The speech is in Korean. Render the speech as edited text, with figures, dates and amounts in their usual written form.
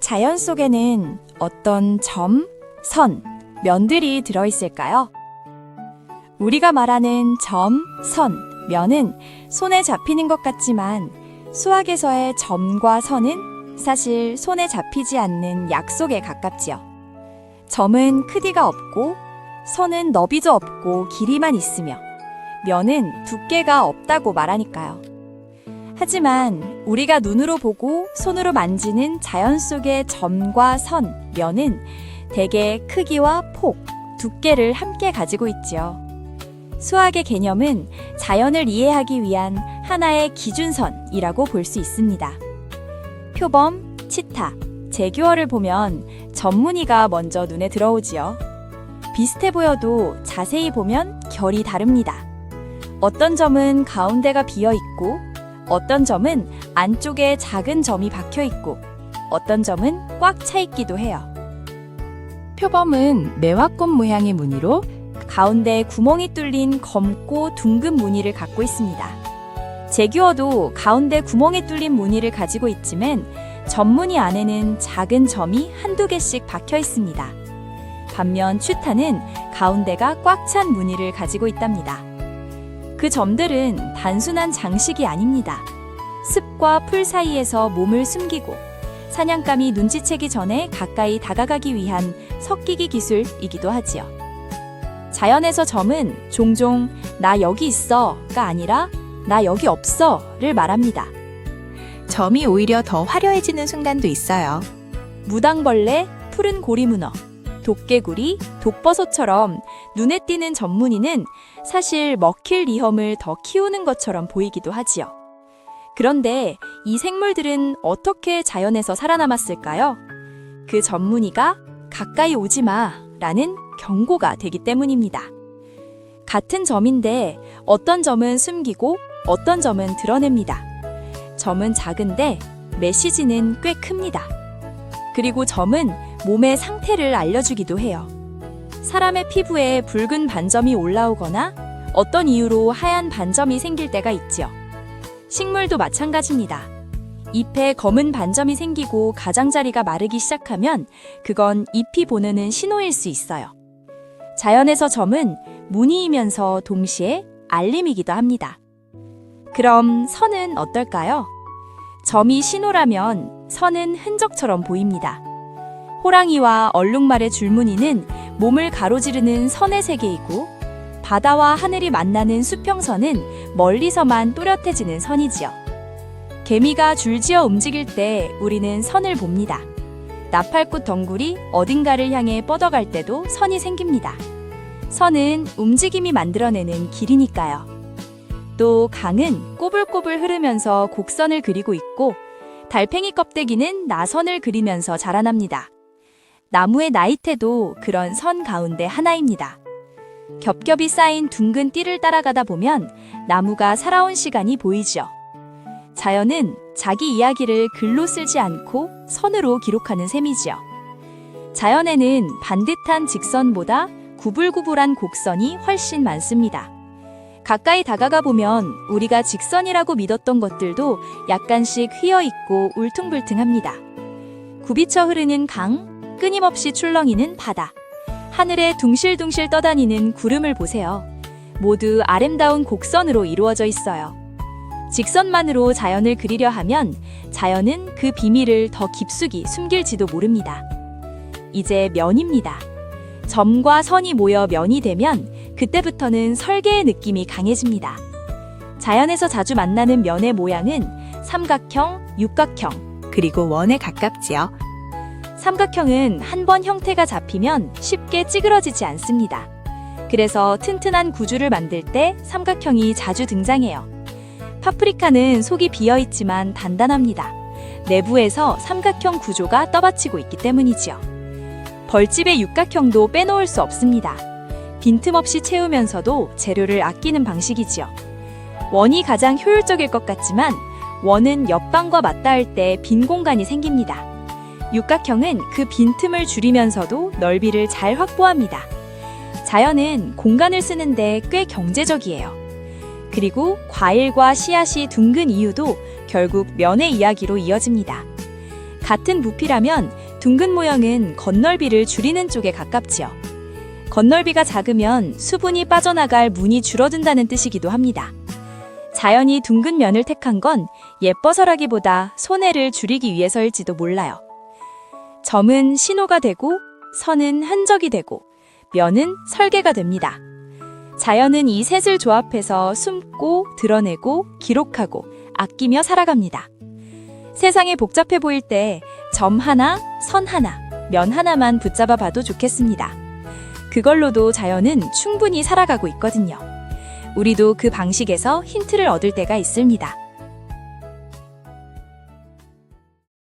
자연 속에는 어떤 점, 선, 면들이 들어있을까요? 우리가 말하는 점, 선, 면은 손에 잡히는 것 같지만 수학에서의 점과 선은 사실 손에 잡히지 않는 약속에 가깝지요. 점은 크기가 없고 선은 너비도 없고 길이만 있으며 면은 두께가 없다고 말하니까요. 하지만 우리가 눈으로 보고 손으로 만지는 자연 속의 점과 선, 면은 대개 크기와 폭, 두께를 함께 가지고 있지요. 수학의 개념은 자연을 이해하기 위한 하나의 기준선이라고 볼 수 있습니다. 표범, 치타, 재규어를 보면 점무늬가 먼저 눈에 들어오지요. 비슷해 보여도 자세히 보면 결이 다릅니다. 어떤 점은 가운데가 비어 있고 어떤 점은 안쪽에 작은 점이 박혀 있고 어떤 점은 꽉 차 있기도 해요. 표범은 매화꽃 모양의 무늬로 가운데 구멍이 뚫린 검고 둥근 무늬를 갖고 있습니다. 재규어도 가운데 구멍이 뚫린 무늬를 가지고 있지만 점무늬 안에는 작은 점이 한두 개씩 박혀 있습니다. 반면 취타는 가운데가 꽉 찬 무늬를 가지고 있답니다. 그 점들은 단순한 장식이 아닙니다. 습과 풀 사이에서 몸을 숨기고 사냥감이 눈치채기 전에 가까이 다가가기 위한 섞이기 기술이기도 하지요. 자연에서 점은 종종 나 여기 있어가 아니라 나 여기 없어를 말합니다. 점이 오히려 더 화려해지는 순간도 있어요. 무당벌레, 푸른 고리문어, 도깨구리, 독버섯처럼 눈에 띄는 점무늬는 사실 먹힐 위험을 더 키우는 것처럼 보이기도 하지요. 그런데 이 생물들은 어떻게 자연에서 살아남았을까요? 그 점무늬가 가까이 오지 마라는 경고가 되기 때문입니다. 같은 점인데 어떤 점은 숨기고 어떤 점은 드러냅니다. 점은 작은데 메시지는 꽤 큽니다. 그리고 점은 몸의 상태를 알려주기도 해요. 사람의 피부에 붉은 반점이 올라오거나 어떤 이유로 하얀 반점이 생길 때가 있지요. 식물도 마찬가지입니다. 잎에 검은 반점이 생기고 가장자리가 마르기 시작하면 그건 잎이 보내는 신호일 수 있어요. 자연에서 점은 무늬이면서 동시에 알림이기도 합니다. 그럼 선은 어떨까요? 점이 신호라면 선은 흔적처럼 보입니다. 호랑이와 얼룩말의 줄무늬는 몸을 가로지르는 선의 세계이고 바다와 하늘이 만나는 수평선은 멀리서만 또렷해지는 선이지요. 개미가 줄지어 움직일 때 우리는 선을 봅니다. 나팔꽃 덩굴이 어딘가를 향해 뻗어갈 때도 선이 생깁니다. 선은 움직임이 만들어내는 길이니까요. 또 강은 꼬불꼬불 흐르면서 곡선을 그리고 있고 달팽이 껍데기는 나선을 그리면서 자라납니다. 나무의 나이테도 그런 선 가운데 하나입니다. 겹겹이 쌓인 둥근 띠를 따라가다 보면 나무가 살아온 시간이 보이죠. 자연은 자기 이야기를 글로 쓰지 않고 선으로 기록하는 셈이지요. 자연에는 반듯한 직선보다 구불구불한 곡선이 훨씬 많습니다. 가까이 다가가 보면 우리가 직선이라고 믿었던 것들도 약간씩 휘어있고 울퉁불퉁합니다. 굽이쳐 흐르는 강, 끊임없이 출렁이는 바다, 하늘에 둥실둥실 떠다니는 구름을 보세요. 모두 아름다운 곡선으로 이루어져 있어요. 직선만으로 자연을 그리려 하면 자연은 그 비밀을 더 깊숙이 숨길지도 모릅니다. 이제 면입니다. 점과 선이 모여 면이 되면 그때부터는 설계의 느낌이 강해집니다. 자연에서 자주 만나는 면의 모양은 삼각형, 육각형, 그리고 원에 가깝지요. 삼각형은 한 번 형태가 잡히면 쉽게 찌그러지지 않습니다. 그래서 튼튼한 구주를 만들 때 삼각형이 자주 등장해요. 파프리카는 속이 비어있지만 단단합니다. 내부에서 삼각형 구조가 떠받치고 있기 때문이지요. 벌집의 육각형도 빼놓을 수 없습니다. 빈틈없이 채우면서도 재료를 아끼는 방식이지요. 원이 가장 효율적일 것 같지만 원은 옆방과 맞닿을 때 빈 공간이 생깁니다. 육각형은 그 빈틈을 줄이면서도 넓이를 잘 확보합니다. 자연은 공간을 쓰는데 꽤 경제적이에요. 그리고 과일과 씨앗이 둥근 이유도 결국 면의 이야기로 이어집니다. 같은 부피라면 둥근 모형은 겉넓이를 줄이는 쪽에 가깝지요. 겉넓이가 작으면 수분이 빠져나갈 문이 줄어든다는 뜻이기도 합니다. 자연이 둥근 면을 택한 건 예뻐서라기보다 손해를 줄이기 위해서일지도 몰라요. 점은 신호가 되고, 선은 흔적이 되고, 면은 설계가 됩니다. 자연은 이 셋을 조합해서 숨고, 드러내고, 기록하고, 아끼며 살아갑니다. 세상이 복잡해 보일 때 점 하나, 선 하나, 면 하나만 붙잡아 봐도 좋겠습니다. 그걸로도 자연은 충분히 살아가고 있거든요. 우리도 그 방식에서 힌트를 얻을 때가 있습니다.